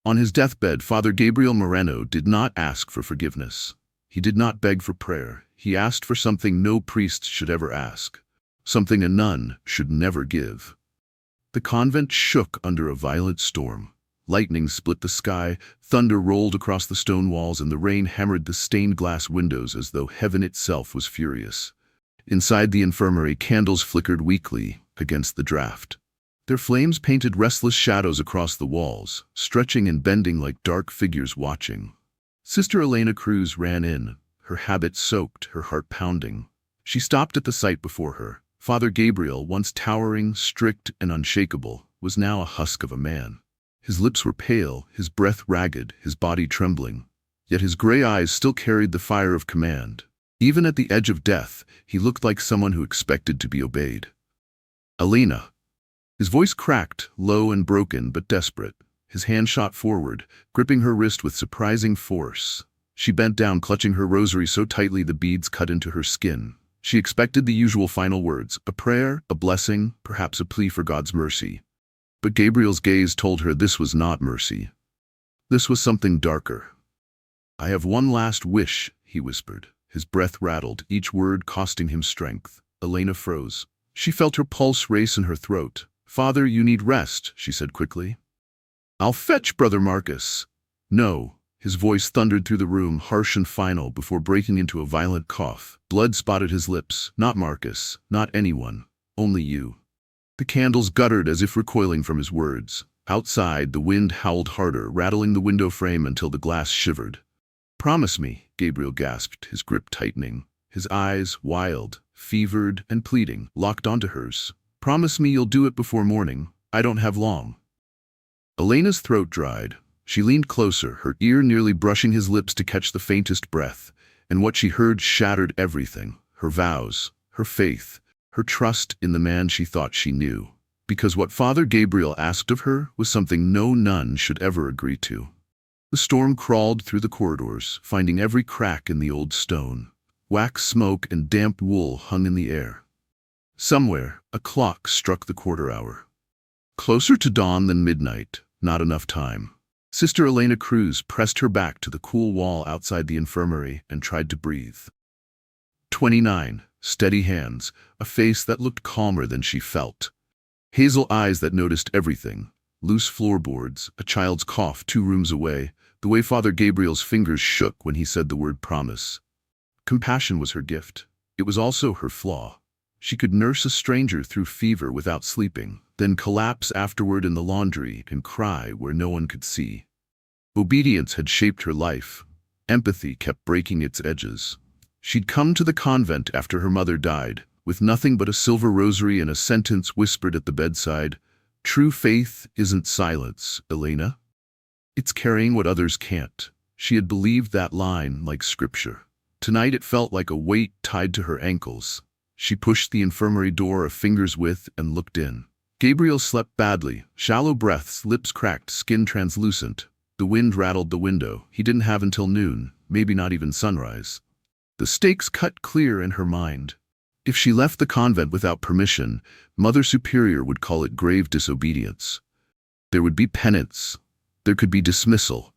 On his deathbed, Father Gabriel Moreno did not ask for forgiveness. He did not beg for prayer. He asked for something no priest should ever ask, something a nun should never give. The convent shook under a violent storm. Lightning split the sky, thunder rolled across the stone walls, and the rain hammered the stained glass windows as though heaven itself was furious. Inside the infirmary, candles flickered weakly against the draught. Their flames painted restless shadows across the walls, stretching and bending like dark figures watching. Sister Elena Cruz ran in, her habit soaked, her heart pounding. She stopped at the sight before her. Father Gabriel, once towering, strict, and unshakable, was now a husk of a man. His lips were pale, his breath ragged, his body trembling. Yet his gray eyes still carried the fire of command. Even at the edge of death, he looked like someone who expected to be obeyed. "Elena." His voice cracked, low and broken, but desperate. His hand shot forward, gripping her wrist with surprising force. She bent down, clutching her rosary so tightly the beads cut into her skin. She expected the usual final words, a prayer, a blessing, perhaps a plea for God's mercy. But Gabriel's gaze told her this was not mercy. This was something darker. "I have one last wish," he whispered. His breath rattled, each word costing him strength. Elena froze. She felt her pulse race in her throat. "Father, you need rest," she said quickly. "I'll fetch Brother Marcus." "No." His voice thundered through the room, harsh and final, before breaking into a violent cough. Blood spotted his lips. "Not Marcus. Not anyone. Only you." The candles guttered as if recoiling from his words. Outside, the wind howled harder, rattling the window frame until the glass shivered. "Promise me," Gabriel gasped, his grip tightening. His eyes, wild, fevered, and pleading, locked onto hers. "Promise me you'll do it before morning. I don't have long." Elena's throat dried. She leaned closer, her ear nearly brushing his lips to catch the faintest breath, and what she heard shattered everything. Her vows, her faith, her trust in the man she thought she knew. Because what Father Gabriel asked of her was something no nun should ever agree to. The storm crawled through the corridors, finding every crack in the old stone. Wax smoke and damp wool hung in the air. Somewhere, a clock struck the quarter hour. Closer to dawn than midnight, not enough time. Sister Elena Cruz pressed her back to the cool wall outside the infirmary and tried to breathe. 29. Steady hands, a face that looked calmer than she felt. Hazel eyes that noticed everything. Loose floorboards, a child's cough 2 rooms away, the way Father Gabriel's fingers shook when he said the word promise. Compassion was her gift. It was also her flaw. She could nurse a stranger through fever without sleeping, then collapse afterward in the laundry and cry where no one could see. Obedience had shaped her life. Empathy kept breaking its edges. She'd come to the convent after her mother died, with nothing but a silver rosary and a sentence whispered at the bedside. "True faith isn't silence, Elena. It's carrying what others can't." She had believed that line like scripture. Tonight it felt like a weight tied to her ankles. She pushed the infirmary door a finger's width and looked in. Gabriel slept badly, shallow breaths, lips cracked, skin translucent. The wind rattled the window. He didn't have until noon, maybe not even sunrise. The stakes cut clear in her mind. If she left the convent without permission, Mother Superior would call it grave disobedience. There would be penance. There could be dismissal.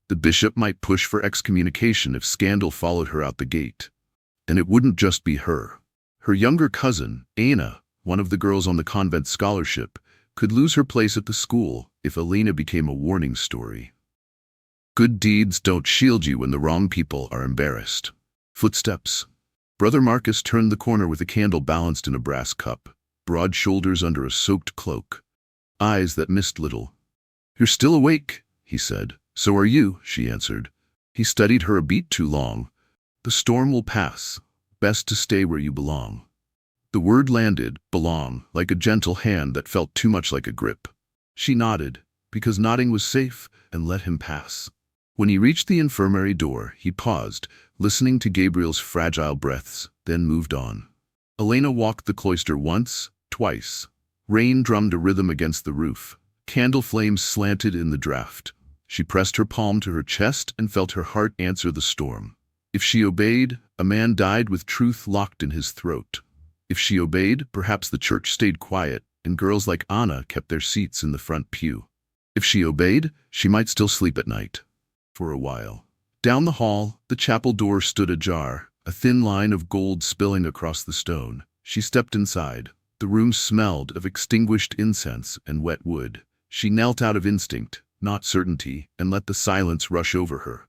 The bishop might push for excommunication if scandal followed her out the gate. And it wouldn't just be her. Her younger cousin, Anna, one of the girls on the convent scholarship, could lose her place at the school if Elena became a warning story. Good deeds don't shield you when the wrong people are embarrassed. Footsteps. Brother Marcus turned the corner with a candle balanced in a brass cup, broad shoulders under a soaked cloak, eyes that missed little. "You're still awake," he said. "So are you," she answered. He studied her a beat too long. "The storm will pass. Best to stay where you belong." The word landed, belong, like a gentle hand that felt too much like a grip. She nodded, because nodding was safe, and let him pass. When he reached the infirmary door, he paused, listening to Gabriel's fragile breaths, then moved on. Elena walked the cloister once, twice. Rain drummed a rhythm against the roof. Candle flames slanted in the draught. She pressed her palm to her chest and felt her heart answer the storm. If she obeyed, a man died with truth locked in his throat. If she obeyed, perhaps the church stayed quiet, and girls like Anna kept their seats in the front pew. If she obeyed, she might still sleep at night. For a while. Down the hall, the chapel door stood ajar, a thin line of gold spilling across the stone. She stepped inside. The room smelled of extinguished incense and wet wood. She knelt out of instinct, not certainty, and let the silence rush over her.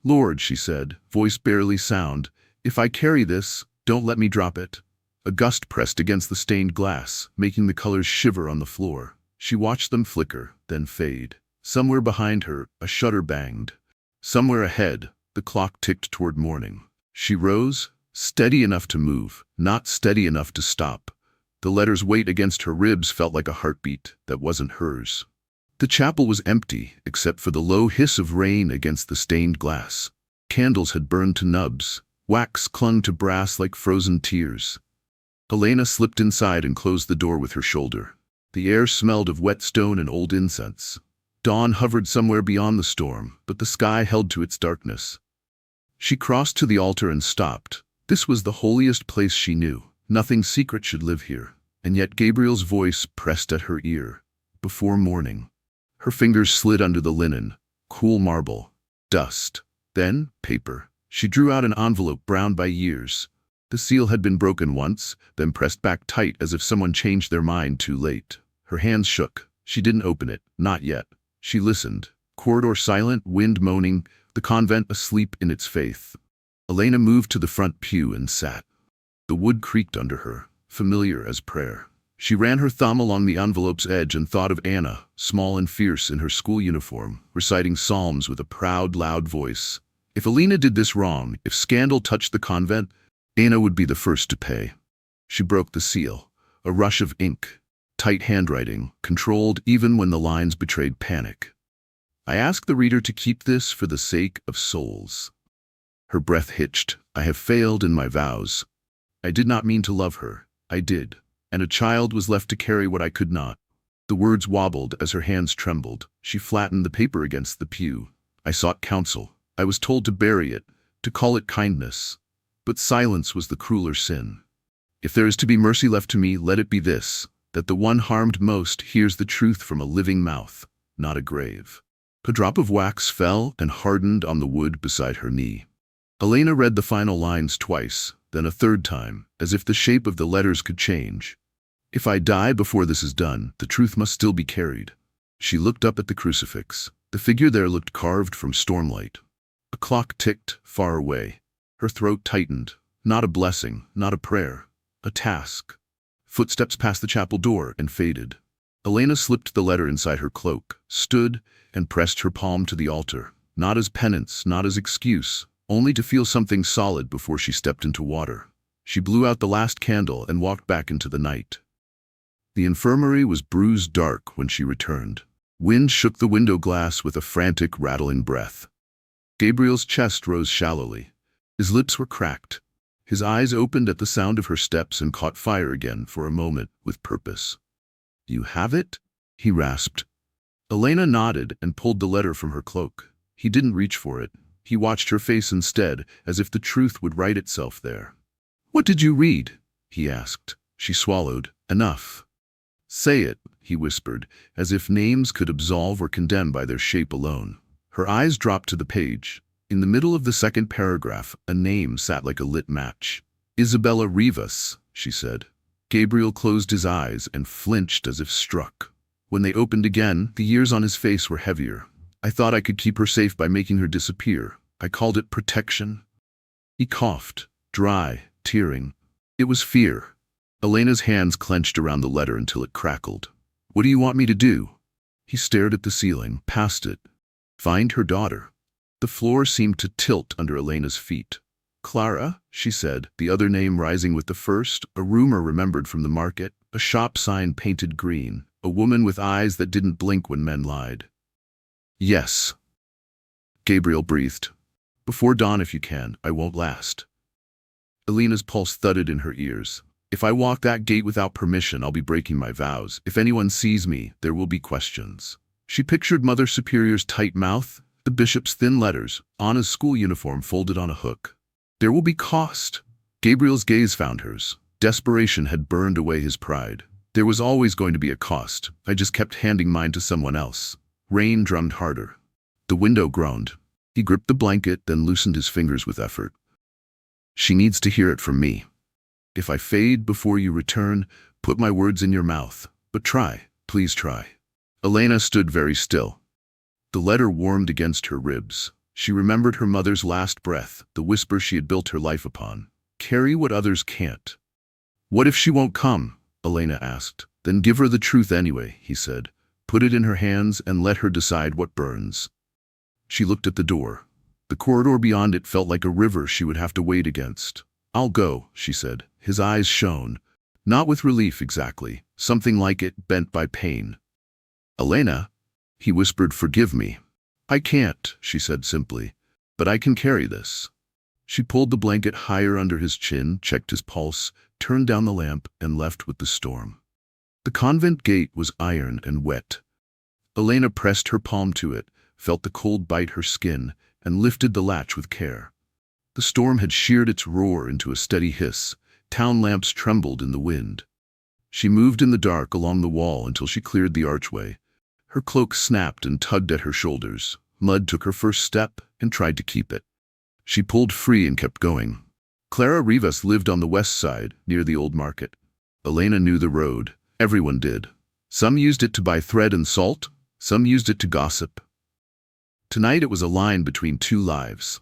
"Lord," she said, voice barely sound, "if I carry this, don't let me drop it." A gust pressed against the stained glass, making the colors shiver on the floor. She watched them flicker, then fade. Somewhere behind her, a shutter banged. Somewhere ahead, the clock ticked toward morning. She rose, steady enough to move, not steady enough to stop. The letter's weight against her ribs felt like a heartbeat that wasn't hers. The chapel was empty, except for the low hiss of rain against the stained glass. Candles had burned to nubs. Wax clung to brass like frozen tears. Elena slipped inside and closed the door with her shoulder. The air smelled of wet stone and old incense. Dawn hovered somewhere beyond the storm, but the sky held to its darkness. She crossed to the altar and stopped. This was the holiest place she knew. Nothing secret should live here. And yet Gabriel's voice pressed at her ear. Before morning. Her fingers slid under the linen. Cool marble. Dust. Then paper. She drew out an envelope browned by years. The seal had been broken once, then pressed back tight as if someone changed their mind too late. Her hands shook. She didn't open it. Not yet. She listened. Corridor silent, wind moaning, the convent asleep in its faith. Elena moved to the front pew and sat. The wood creaked under her, familiar as prayer. She ran her thumb along the envelope's edge and thought of Anna, small and fierce in her school uniform, reciting psalms with a proud, loud voice. If Elena did this wrong, if scandal touched the convent, Anna would be the first to pay. She broke the seal. A rush of ink. Tight handwriting, controlled even when the lines betrayed panic. I ask the reader to keep this for the sake of souls. Her breath hitched. I have failed in my vows. I did not mean to love her. I did. And a child was left to carry what I could not. The words wobbled as her hands trembled. She flattened the paper against the pew. I sought counsel. I was told to bury it, to call it kindness. But silence was the crueler sin. If there is to be mercy left to me, let it be this, that the one harmed most hears the truth from a living mouth, not a grave. A drop of wax fell and hardened on the wood beside her knee. Elena read the final lines twice, then a third time, as if the shape of the letters could change. If I die before this is done, the truth must still be carried. She looked up at the crucifix. The figure there looked carved from stormlight. A clock ticked far away. Her throat tightened. Not a blessing, not a prayer. A task. Footsteps passed the chapel door and faded. Elena slipped the letter inside her cloak, stood, and pressed her palm to the altar. Not as penance, not as excuse, only to feel something solid before she stepped into water. She blew out the last candle and walked back into the night. The infirmary was bruised dark when she returned. Wind shook the window glass with a frantic, rattling breath. Gabriel's chest rose shallowly. His lips were cracked. His eyes opened at the sound of her steps and caught fire again for a moment with purpose. "You have it?" he rasped. Elena nodded and pulled the letter from her cloak. He didn't reach for it. He watched her face instead, as if the truth would write itself there. "What did you read?" he asked. She swallowed. "Enough." "Say it," he whispered, as if names could absolve or condemn by their shape alone. Her eyes dropped to the page. In the middle of the second paragraph, a name sat like a lit match. "Isabella Rivas," she said. Gabriel closed his eyes and flinched as if struck. When they opened again, the years on his face were heavier. "I thought I could keep her safe by making her disappear. I called it protection." He coughed, dry, tearing. It was fear. Elena's hands clenched around the letter until it crackled. "What do you want me to do?" He stared at the ceiling, past it. "Find her daughter." The floor seemed to tilt under Elena's feet. "Clara," she said, the other name rising with the first, a rumor remembered from the market, a shop sign painted green, a woman with eyes that didn't blink when men lied. "Yes." Gabriel breathed. "Before dawn if you can, I won't last." Elena's pulse thudded in her ears. "If I walk that gate without permission, I'll be breaking my vows. If anyone sees me, there will be questions." She pictured Mother Superior's tight mouth, the bishop's thin letters, Anna's school uniform folded on a hook. There will be cost. Gabriel's gaze found hers. Desperation had burned away his pride. There was always going to be a cost. I just kept handing mine to someone else. Rain drummed harder. The window groaned. He gripped the blanket, then loosened his fingers with effort. She needs to hear it from me. If I fade before you return, put my words in your mouth. But try, please try. Elena stood very still. The letter warmed against her ribs. She remembered her mother's last breath, the whisper she had built her life upon. Carry what others can't. What if she won't come? Elena asked. Then give her the truth anyway, he said. Put it in her hands and let her decide what burns. She looked at the door. The corridor beyond it felt like a river she would have to wade against. I'll go, she said. His eyes shone. Not with relief exactly, something like it, bent by pain. Elena, he whispered, forgive me. I can't, she said simply, but I can carry this. She pulled the blanket higher under his chin, checked his pulse, turned down the lamp, and left with the storm. The convent gate was iron and wet. Elena pressed her palm to it, felt the cold bite her skin, and lifted the latch with care. The storm had sheared its roar into a steady hiss. Town lamps trembled in the wind. She moved in the dark along the wall until she cleared the archway. Her cloak snapped and tugged at her shoulders. Mud took her first step and tried to keep it. She pulled free and kept going. Clara Rivas lived on the west side, near the old market. Elena knew the road. Everyone did. Some used it to buy thread and salt. Some used it to gossip. Tonight it was a line between two lives.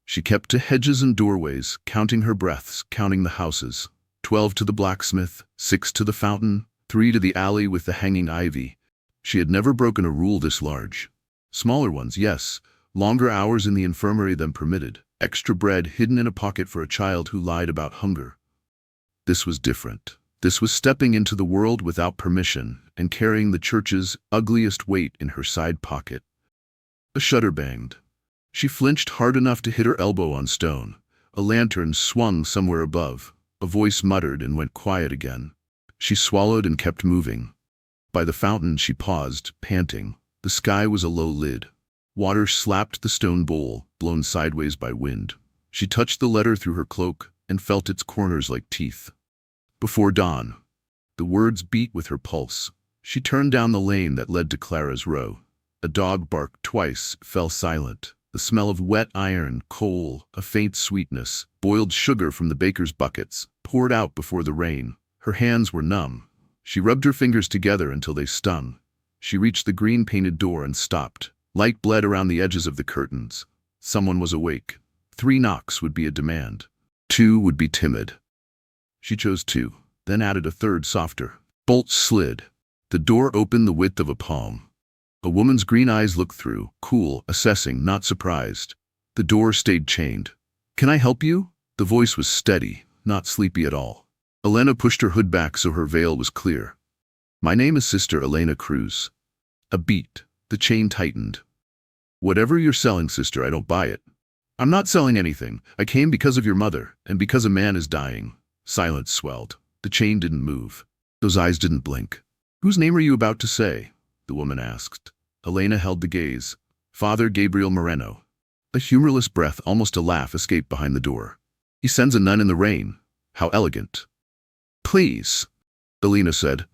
She kept to hedges and doorways, counting her breaths, counting the houses. 12 to the blacksmith, 6 to the fountain, 3 to the alley with the hanging ivy. She had never broken a rule this large. Smaller ones, yes. Longer hours in the infirmary than permitted. Extra bread hidden in a pocket for a child who lied about hunger. This was different. This was stepping into the world without permission and carrying the church's ugliest weight in her side pocket. A shutter banged. She flinched hard enough to hit her elbow on stone. A lantern swung somewhere above. A voice muttered and went quiet again. She swallowed and kept moving. By the fountain she paused, panting. The sky was a low lid. Water slapped the stone bowl, blown sideways by wind. She touched the letter through her cloak and felt its corners like teeth. Before dawn. The words beat with her pulse. She turned down the lane that led to Clara's row. A dog barked twice, fell silent. The smell of wet iron, coal, a faint sweetness, boiled sugar from the baker's buckets, poured out before the rain. Her hands were numb. She rubbed her fingers together until they stung. She reached the green-painted door and stopped. Light bled around the edges of the curtains. Someone was awake. 3 knocks would be a demand. 2 would be timid. She chose 2, then added a third, softer. Bolts slid. The door opened the width of a palm. A woman's green eyes looked through, cool, assessing, not surprised. The door stayed chained. Can I help you? The voice was steady, not sleepy at all. Elena pushed her hood back so her veil was clear. My name is Sister Elena Cruz. A beat. The chain tightened. Whatever you're selling, sister, I don't buy it. I'm not selling anything. I came because of your mother, and because a man is dying. Silence swelled. The chain didn't move. Those eyes didn't blink. Whose name are you about to say? The woman asked. Elena held the gaze. Father Gabriel Moreno. A humorless breath, almost a laugh, escaped behind the door. He sends a nun in the rain. How elegant. Please, Elena said.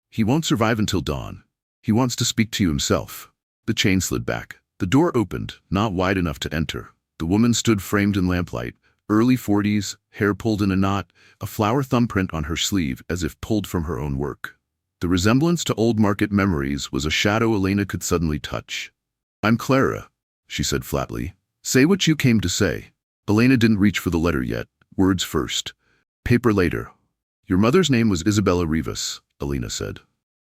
He won't survive until dawn. He wants to speak to you himself. The chain slid back. The door opened, not wide enough to enter. The woman stood framed in lamplight, early 40s, hair pulled in a knot, a flower thumbprint on her sleeve as if pulled from her own work. The resemblance to old market memories was a shadow Elena could suddenly touch. I'm Clara, she said flatly. Say what you came to say. Elena didn't reach for the letter yet. Words first. Paper later. Your mother's name was Isabella Rivas, Elena said.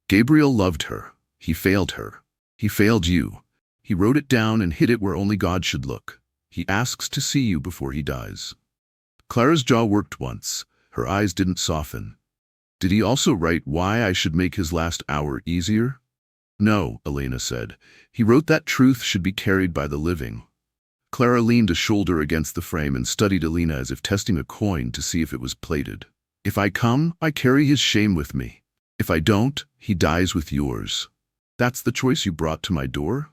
Gabriel loved her. He failed her. He failed you. He wrote it down and hid it where only God should look. He asks to see you before he dies. Clara's jaw worked once. Her eyes didn't soften. Did he also write why I should make his last hour easier? No, Elena said. He wrote that truth should be carried by the living. Clara leaned a shoulder against the frame and studied Elena as if testing a coin to see if it was plated. If I come, I carry his shame with me. If I don't, he dies with yours. That's the choice you brought to my door?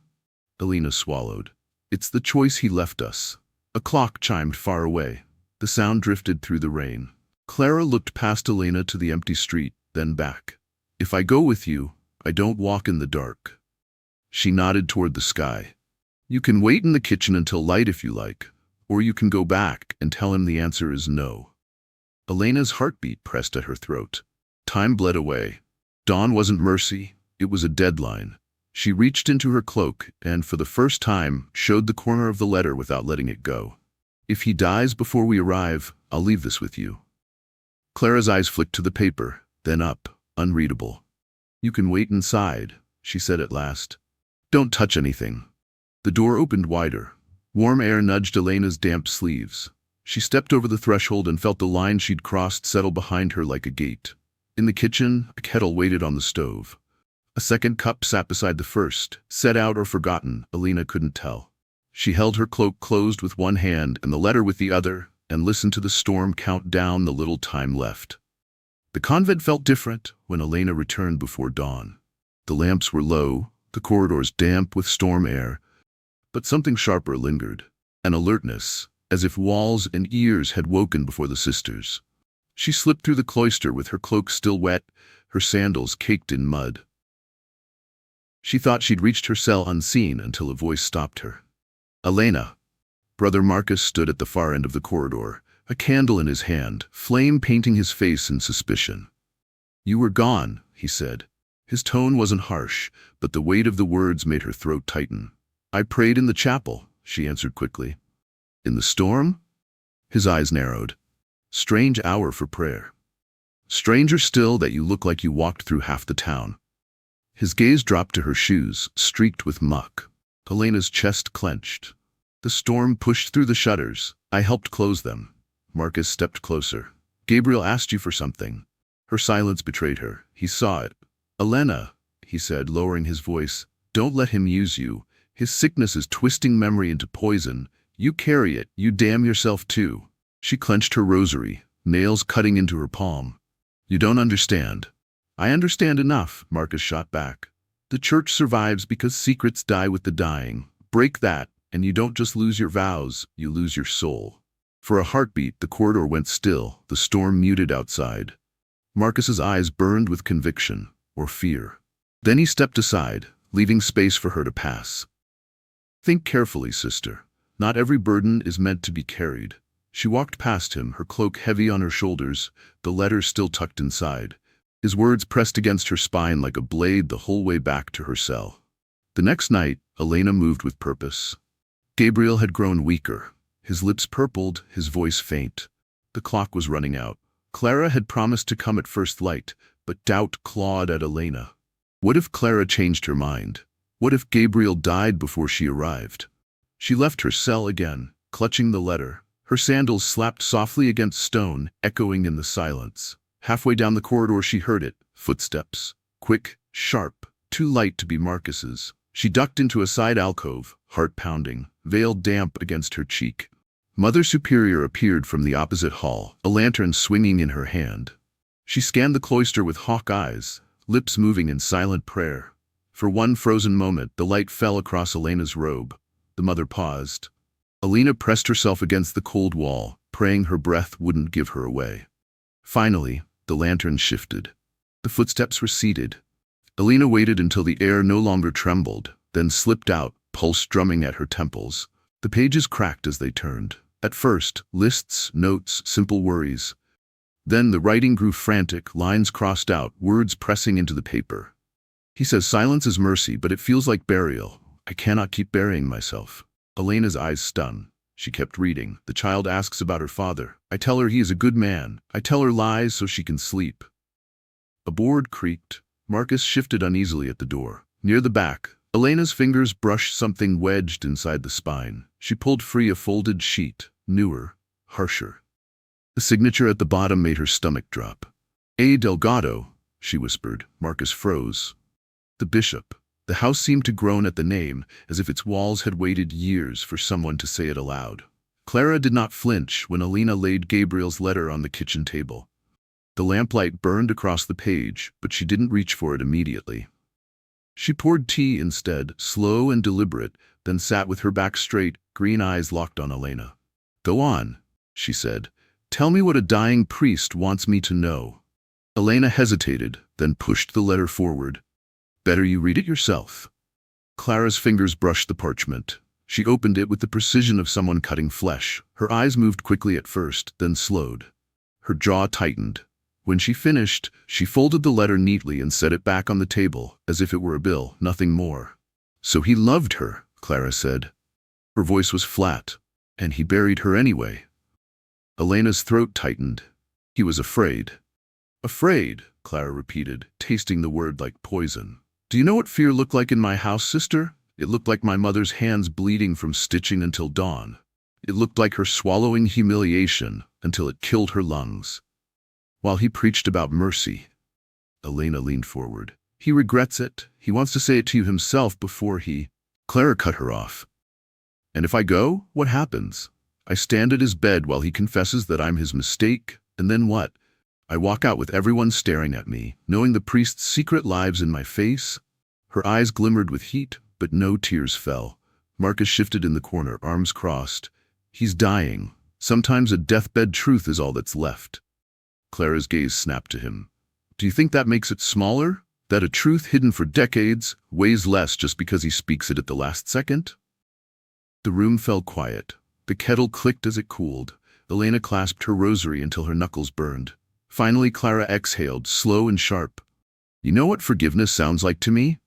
Elena swallowed. It's the choice he left us. A clock chimed far away. The sound drifted through the rain. Clara looked past Elena to the empty street, then back. If I go with you, I don't walk in the dark. She nodded toward the sky. You can wait in the kitchen until light if you like, or you can go back and tell him the answer is no. Elena's heartbeat pressed at her throat. Time bled away. Dawn wasn't mercy, it was a deadline. She reached into her cloak and, for the first time, showed the corner of the letter without letting it go. If he dies before we arrive, I'll leave this with you. Clara's eyes flicked to the paper, then up, unreadable. You can wait inside, she said at last. Don't touch anything. The door opened wider. Warm air nudged Elena's damp sleeves. She stepped over the threshold and felt the line she'd crossed settle behind her like a gate. In the kitchen, a kettle waited on the stove. A second cup sat beside the first, set out or forgotten, Elena couldn't tell. She held her cloak closed with one hand and the letter with the other, and listened to the storm count down the little time left. The convent felt different when Elena returned before dawn. The lamps were low, the corridors damp with storm air, but something sharper lingered, an alertness, as if walls and ears had woken before the sisters. She slipped through the cloister with her cloak still wet, her sandals caked in mud. She thought she'd reached her cell unseen until a voice stopped her. Elena. Brother Marcus stood at the far end of the corridor, a candle in his hand, flame painting his face in suspicion. You were gone, he said. His tone wasn't harsh, but the weight of the words made her throat tighten. I prayed in the chapel, she answered quickly. In the storm? His eyes narrowed. Strange hour for prayer. Stranger still that you look like you walked through half the town. His gaze dropped to her shoes, streaked with muck. Elena's chest clenched. The storm pushed through the shutters. I helped close them. Marcus stepped closer. Gabriel asked you for something. Her silence betrayed her. He saw it. Elena, he said, lowering his voice, don't let him use you. His sickness is twisting memory into poison. You carry it. You damn yourself too. She clenched her rosary, nails cutting into her palm. You don't understand. I understand enough, Marcus shot back. The church survives because secrets die with the dying. Break that, and you don't just lose your vows, you lose your soul. For a heartbeat, the corridor went still, the storm muted outside. Marcus's eyes burned with conviction, or fear. Then he stepped aside, leaving space for her to pass. Think carefully, sister. Not every burden is meant to be carried. She walked past him, her cloak heavy on her shoulders, the letter still tucked inside. His words pressed against her spine like a blade the whole way back to her cell. The next night, Elena moved with purpose. Gabriel had grown weaker. His lips purpled, his voice faint. The clock was running out. Clara had promised to come at first light, but doubt clawed at Elena. What if Clara changed her mind? What if Gabriel died before she arrived? She left her cell again, clutching the letter. Her sandals slapped softly against stone, echoing in the silence. Halfway down the corridor she heard it, footsteps. Quick, sharp, too light to be Marcus's. She ducked into a side alcove, heart pounding, veil damp against her cheek. Mother Superior appeared from the opposite hall, a lantern swinging in her hand. She scanned the cloister with hawk eyes, lips moving in silent prayer. For one frozen moment, the light fell across Elena's robe. The mother paused. Elena pressed herself against the cold wall, praying her breath wouldn't give her away. Finally, the lantern shifted. The footsteps receded. Elena waited until the air no longer trembled, then slipped out, pulse drumming at her temples. The pages cracked as they turned. At first, lists, notes, simple worries. Then the writing grew frantic, lines crossed out, words pressing into the paper. He says silence is mercy, but it feels like burial. I cannot keep burying myself. Elena's eyes stung. She kept reading. The child asks about her father. I tell her he is a good man. I tell her lies so she can sleep. A board creaked. Marcus shifted uneasily at the door. Near the back, Elena's fingers brushed something wedged inside the spine. She pulled free a folded sheet, newer, harsher. The signature at the bottom made her stomach drop. A. Delgado, she whispered. Marcus froze. The bishop. The house seemed to groan at the name, as if its walls had waited years for someone to say it aloud. Clara did not flinch when Elena laid Gabriel's letter on the kitchen table. The lamplight burned across the page, but she didn't reach for it immediately. She poured tea instead, slow and deliberate, then sat with her back straight, green eyes locked on Elena. Go on, she said. Tell me what a dying priest wants me to know. Elena hesitated, then pushed the letter forward. Better you read it yourself. Clara's fingers brushed the parchment. She opened it with the precision of someone cutting flesh. Her eyes moved quickly at first, then slowed. Her jaw tightened. When she finished, she folded the letter neatly and set it back on the table, as if it were a bill, nothing more. "So he loved her," Clara said. Her voice was flat. "And he buried her anyway." Elena's throat tightened. He was afraid. "Afraid," Clara repeated, tasting the word like poison. "Do you know what fear looked like in my house, sister? It looked like my mother's hands bleeding from stitching until dawn. It looked like her swallowing humiliation until it killed her lungs." While he preached about mercy, Elena leaned forward. "He regrets it. He wants to say it to you himself before he—" Clara cut her off. "And if I go, what happens? I stand at his bed while he confesses that I'm his mistake, and then what? I walk out with everyone staring at me, knowing the priest's secret lives in my face?" Her eyes glimmered with heat, but no tears fell. Marcus shifted in the corner, arms crossed. "He's dying. Sometimes a deathbed truth is all that's left." Clara's gaze snapped to him. "Do you think that makes it smaller? That a truth hidden for decades weighs less just because he speaks it at the last second?" The room fell quiet. The kettle clicked as it cooled. Elena clasped her rosary until her knuckles burned. Finally, Clara exhaled, slow and sharp. "You know what forgiveness sounds like to me?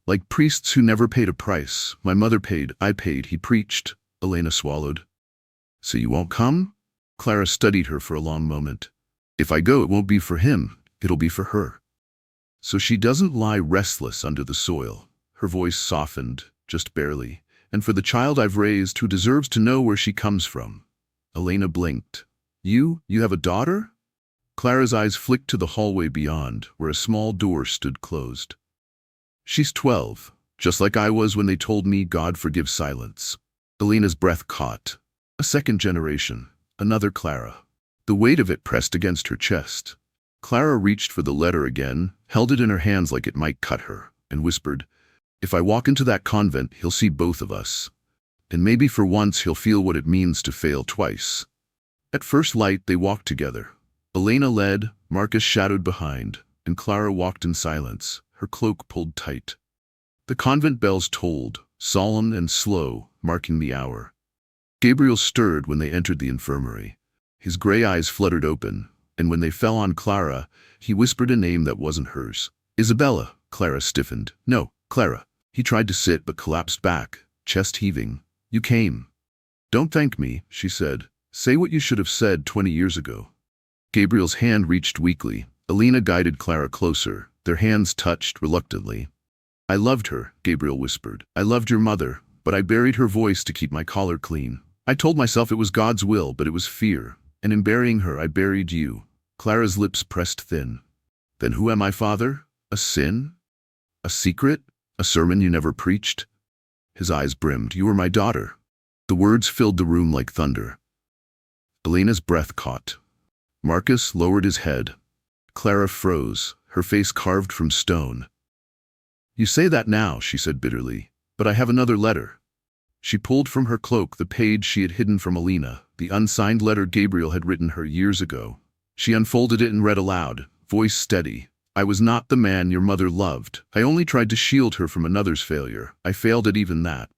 Like priests who never paid a price. My mother paid, I paid, he preached." Elena swallowed. "So you won't come?" Clara studied her for a long moment. "If I go, it won't be for him. It'll be for her. So she doesn't lie restless under the soil." Her voice softened, just barely. "And for the child I've raised who deserves to know where she comes from." Elena blinked. You have a daughter?" Clara's eyes flicked to the hallway beyond, where a small door stood closed. "She's 12, just like I was when they told me God forgives silence." Elena's breath caught. A second generation, another Clara. The weight of it pressed against her chest. Clara reached for the letter again, held it in her hands like it might cut her, and whispered, "If I walk into that convent, he'll see both of us. And maybe for once he'll feel what it means to fail twice." At first light, they walked together. Elena led, Marcus shadowed behind, and Clara walked in silence, her cloak pulled tight. The convent bells tolled, solemn and slow, marking the hour. Gabriel stirred when they entered the infirmary. His gray eyes fluttered open, and when they fell on Clara, he whispered a name that wasn't hers. "Isabella." Clara stiffened. "No, Clara." He tried to sit but collapsed back, chest heaving. "You came." "Don't thank me," she said. "Say what you should have said 20 years ago." Gabriel's hand reached weakly. Elena guided Clara closer. Their hands touched reluctantly. "I loved her," Gabriel whispered. "I loved your mother, but I buried her voice to keep my collar clean. I told myself it was God's will, but it was fear. And in burying her, I buried you." Clara's lips pressed thin. "Then who am I, Father? A sin? A secret? A sermon you never preached?" His eyes brimmed. "You were my daughter." The words filled the room like thunder. Elena's breath caught. Marcus lowered his head. Clara froze, her face carved from stone. "You say that now," she said bitterly, "but I have another letter." She pulled from her cloak the page she had hidden from Elena, the unsigned letter Gabriel had written her years ago. She unfolded it and read aloud, voice steady. "I was not the man your mother loved. I only tried to shield her from another's failure. I failed at even that."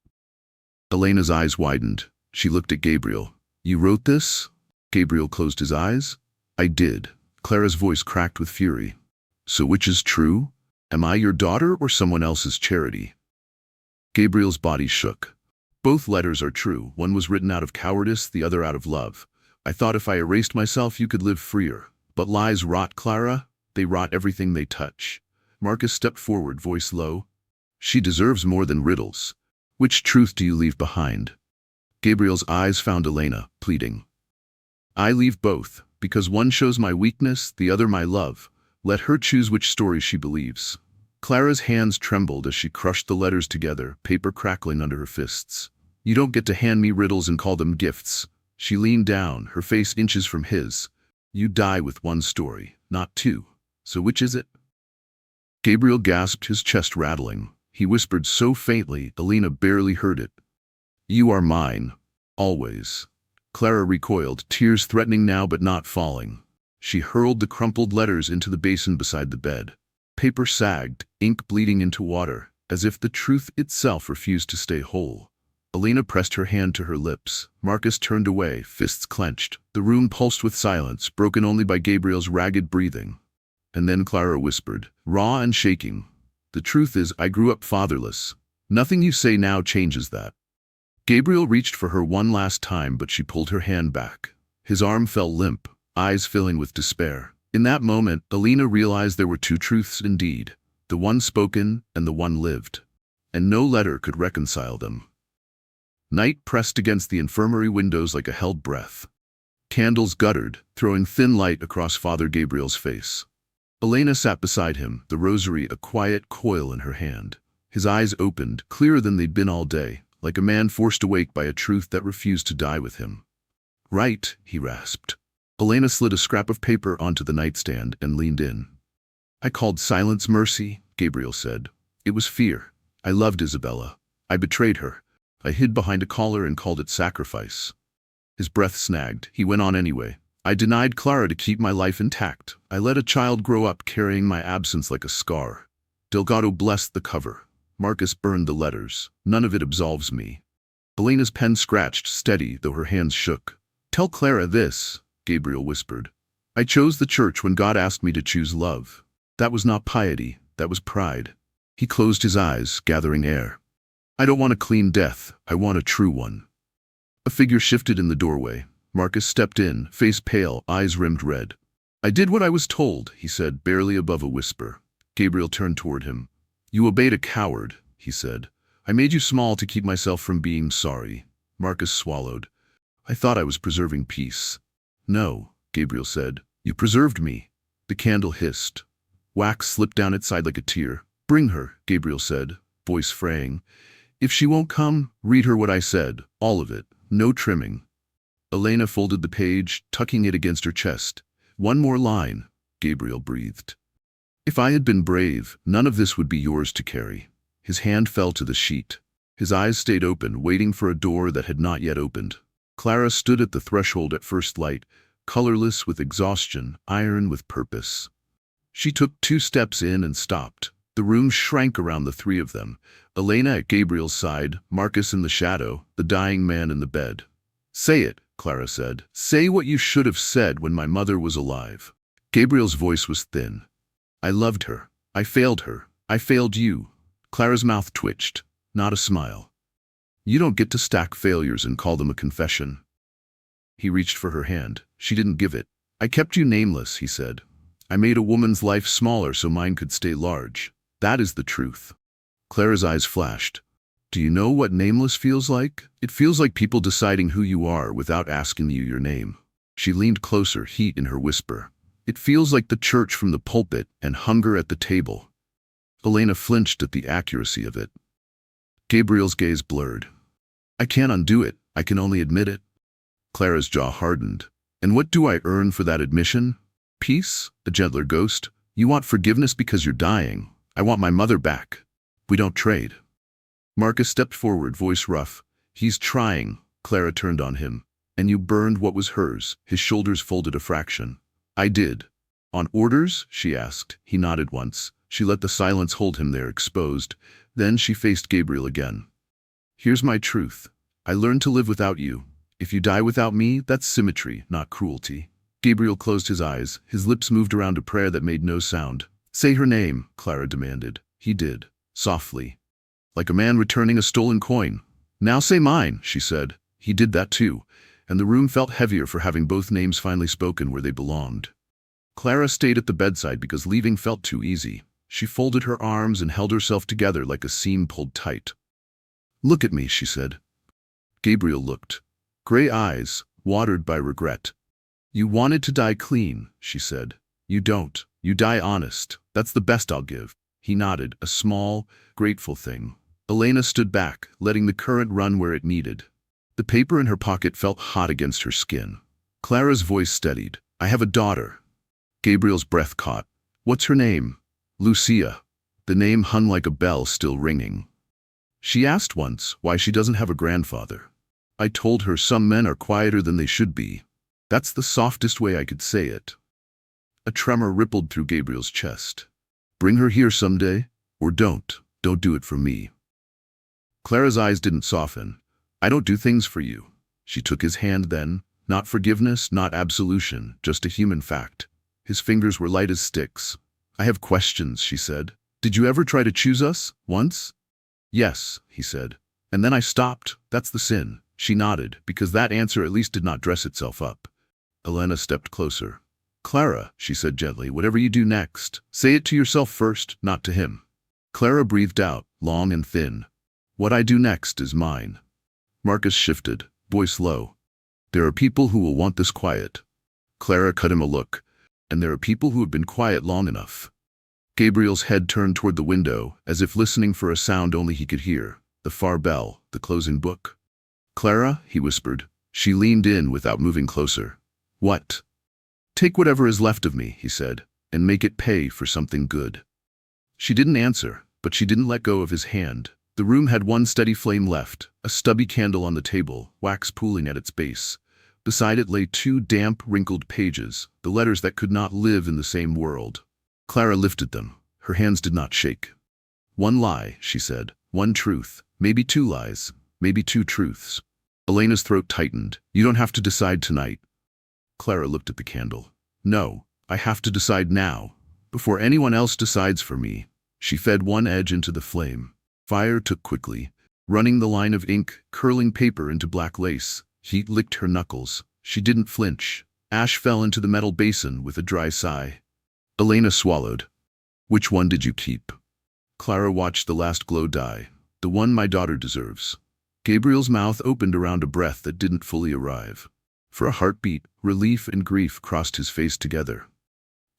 Elena's eyes widened. She looked at Gabriel. "You wrote this?" Gabriel closed his eyes. "I did." Clara's voice cracked with fury. "So which is true? Am I your daughter or someone else's charity?" Gabriel's body shook. "Both letters are true. One was written out of cowardice, the other out of love. I thought if I erased myself, you could live freer. But lies rot, Clara. They rot everything they touch." Marcus stepped forward, voice low. "She deserves more than riddles. Which truth do you leave behind?" Gabriel's eyes found Elena, pleading. "I leave both, because one shows my weakness, the other my love. Let her choose which story she believes." Clara's hands trembled as she crushed the letters together, paper crackling under her fists. "You don't get to hand me riddles and call them gifts." She leaned down, her face inches from his. "You die with one story, not two. So which is it?" Gabriel gasped, his chest rattling. He whispered so faintly, Elena barely heard it. "You are mine. Always." Clara recoiled, tears threatening now but not falling. She hurled the crumpled letters into the basin beside the bed. Paper sagged, ink bleeding into water, as if the truth itself refused to stay whole. Elena pressed her hand to her lips. Marcus turned away, fists clenched. The room pulsed with silence, broken only by Gabriel's ragged breathing. And then Clara whispered, raw and shaking, "The truth is, I grew up fatherless. Nothing you say now changes that." Gabriel reached for her one last time, but she pulled her hand back. His arm fell limp, eyes filling with despair. In that moment, Elena realized there were two truths indeed, the one spoken and the one lived. And no letter could reconcile them. Night pressed against the infirmary windows like a held breath. Candles guttered, throwing thin light across Father Gabriel's face. Elena sat beside him, the rosary a quiet coil in her hand. His eyes opened, clearer than they'd been all day, like a man forced awake by a truth that refused to die with him. "Right," he rasped. Elena slid a scrap of paper onto the nightstand and leaned in. "I called silence mercy," Gabriel said. "It was fear. I loved Isabella. I betrayed her. I hid behind a collar and called it sacrifice." His breath snagged. He went on anyway. "I denied Clara to keep my life intact. I let a child grow up carrying my absence like a scar. Delgado blessed the cover. Marcus burned the letters. None of it absolves me." Elena's pen scratched, steady, though her hands shook. "Tell Clara this," Gabriel whispered. "I chose the church when God asked me to choose love. That was not piety, that was pride." He closed his eyes, gathering air. "I don't want a clean death, I want a true one." A figure shifted in the doorway. Marcus stepped in, face pale, eyes rimmed red. "I did what I was told," he said, barely above a whisper. Gabriel turned toward him. "You obeyed a coward," he said. "I made you small to keep myself from being sorry." Marcus swallowed. "I thought I was preserving peace." "No," Gabriel said. "You preserved me." The candle hissed. Wax slipped down its side like a tear. "Bring her," Gabriel said, voice fraying. "If she won't come, read her what I said, all of it, no trimming." Elena folded the page, tucking it against her chest. "One more line," Gabriel breathed. "If I had been brave, none of this would be yours to carry." His hand fell to the sheet. His eyes stayed open, waiting for a door that had not yet opened. Clara stood at the threshold at first light, colorless with exhaustion, iron with purpose. She took 2 steps in and stopped. The room shrank around the 3 of them. Elena at Gabriel's side, Marcus in the shadow, the dying man in the bed. "Say it," Clara said. "Say what you should have said when my mother was alive." Gabriel's voice was thin. "I loved her. I failed her. I failed you." Clara's mouth twitched, not a smile. "You don't get to stack failures and call them a confession." He reached for her hand. She didn't give it. "I kept you nameless," he said. "I made a woman's life smaller so mine could stay large. That is the truth." Clara's eyes flashed. "Do you know what nameless feels like? It feels like people deciding who you are without asking you your name." She leaned closer, heat in her whisper. "It feels like the church from the pulpit and hunger at the table." Elena flinched at the accuracy of it. Gabriel's gaze blurred. "I can't undo it. I can only admit it." Clara's jaw hardened. "And what do I earn for that admission? Peace? A gentler ghost? You want forgiveness because you're dying. I want my mother back. We don't trade." Marcus stepped forward, voice rough. "He's trying." Clara turned on him. "And you burned what was hers." His shoulders folded a fraction. "I did." "On orders?" she asked. He nodded once. She let the silence hold him there, exposed. Then she faced Gabriel again. "Here's my truth. I learned to live without you. If you die without me, that's symmetry, not cruelty." Gabriel closed his eyes. His lips moved around a prayer that made no sound. "Say her name," Clara demanded. He did, softly, like a man returning a stolen coin. "Now say mine," she said. He did that too, and the room felt heavier for having both names finally spoken where they belonged. Clara stayed at the bedside because leaving felt too easy. She folded her arms and held herself together like a seam pulled tight. "Look at me," she said. Gabriel looked. Gray eyes, watered by regret. "You wanted to die clean," she said. "You don't. You die honest. That's the best I'll give." He nodded, a small, grateful thing. Elena stood back, letting the current run where it needed. The paper in her pocket felt hot against her skin. Clara's voice steadied. "I have a daughter." Gabriel's breath caught. "What's her name?" "Lucia." The name hung like a bell still ringing. "She asked once why she doesn't have a grandfather. I told her some men are quieter than they should be. That's the softest way I could say it." A tremor rippled through Gabriel's chest. "Bring her here someday, or don't." Don't do it for me." Clara's eyes didn't soften. "I don't do things for you." She took his hand then. Not forgiveness, not absolution, just a human fact. His fingers were light as sticks. "I have questions," she said. "Did you ever try to choose us? Once?" "Yes," he said. "And then I stopped. That's the sin." She nodded, because that answer at least did not dress itself up. Elena stepped closer. "Clara," she said gently, "whatever you do next, say it to yourself first, not to him." Clara breathed out, long and thin. "What I do next is mine." Marcus shifted, voice low. "There are people who will want this quiet." Clara cut him a look. "And there are people who have been quiet long enough." Gabriel's head turned toward the window, as if listening for a sound only he could hear. The far bell, the closing book. "Clara," he whispered. She leaned in without moving closer. "What?" "Take whatever is left of me," he said, "and make it pay for something good." She didn't answer, but she didn't let go of his hand. The room had one steady flame left, a stubby candle on the table, wax pooling at its base. Beside it lay 2 damp, wrinkled pages, the letters that could not live in the same world. Clara lifted them. Her hands did not shake. "One lie," she said. "One truth. Maybe 2 lies. Maybe 2 truths." Elena's throat tightened. "You don't have to decide tonight." Clara looked at the candle. "No, I have to decide now, before anyone else decides for me." She fed one edge into the flame. Fire took quickly, running the line of ink, curling paper into black lace. Heat licked her knuckles. She didn't flinch. Ash fell into the metal basin with a dry sigh. Elena swallowed. "Which one did you keep?" Clara watched the last glow die. "The one my daughter deserves." Gabriel's mouth opened around a breath that didn't fully arrive. For a heartbeat, relief and grief crossed his face together.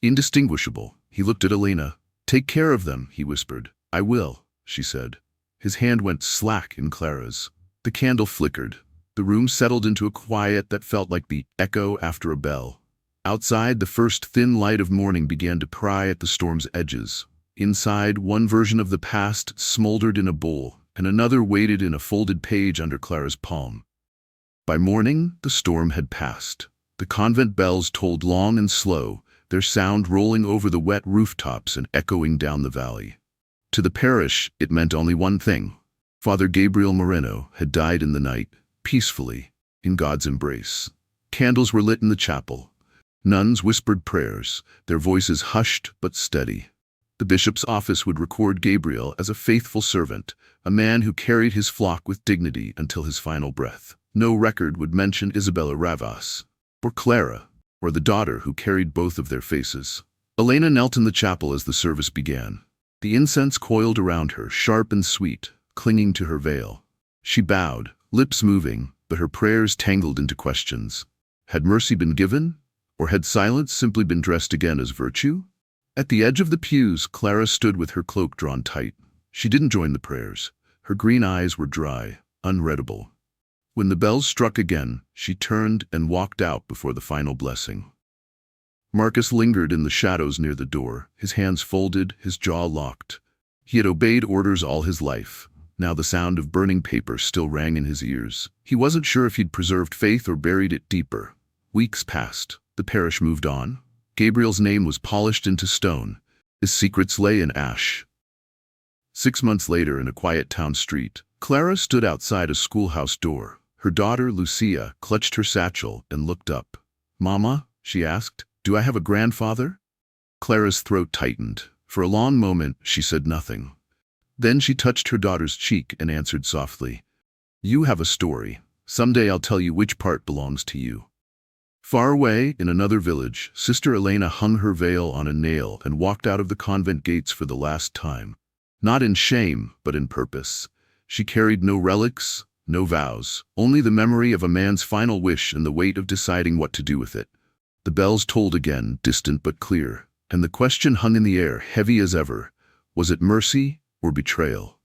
Indistinguishable, he looked at Elena. "Take care of them," he whispered. "I will," she said. His hand went slack in Clara's. The candle flickered. The room settled into a quiet that felt like the echo after a bell. Outside, the first thin light of morning began to pry at the storm's edges. Inside, one version of the past smoldered in a bowl, and another waited in a folded page under Clara's palm. By morning, the storm had passed. The convent bells tolled long and slow, their sound rolling over the wet rooftops and echoing down the valley. To the parish, it meant only one thing. Father Gabriel Moreno had died in the night, peacefully, in God's embrace. Candles were lit in the chapel. Nuns whispered prayers, their voices hushed but steady. The bishop's office would record Gabriel as a faithful servant, a man who carried his flock with dignity until his final breath. No record would mention Isabella Ravas, or Clara, or the daughter who carried both of their faces. Elena knelt in the chapel as the service began. The incense coiled around her, sharp and sweet, clinging to her veil. She bowed, lips moving, but her prayers tangled into questions. Had mercy been given? Or had silence simply been dressed again as virtue? At the edge of the pews, Clara stood with her cloak drawn tight. She didn't join the prayers. Her green eyes were dry, unreadable. When the bells struck again, she turned and walked out before the final blessing. Marcus lingered in the shadows near the door, his hands folded, his jaw locked. He had obeyed orders all his life. Now the sound of burning paper still rang in his ears. He wasn't sure if he'd preserved faith or buried it deeper. Weeks passed. The parish moved on. Gabriel's name was polished into stone. His secrets lay in ash. 6 months later, in a quiet town street, Clara stood outside a schoolhouse door. Her daughter, Lucia, clutched her satchel and looked up. "Mama," she asked, "do I have a grandfather?" Clara's throat tightened. For a long moment, she said nothing. Then she touched her daughter's cheek and answered softly, "You have a story. Someday I'll tell you which part belongs to you." Far away, in another village, Sister Elena hung her veil on a nail and walked out of the convent gates for the last time. Not in shame, but in purpose. She carried no relics, no vows, only the memory of a man's final wish and the weight of deciding what to do with it. The bells tolled again, distant but clear, and the question hung in the air, heavy as ever. Was it mercy or betrayal?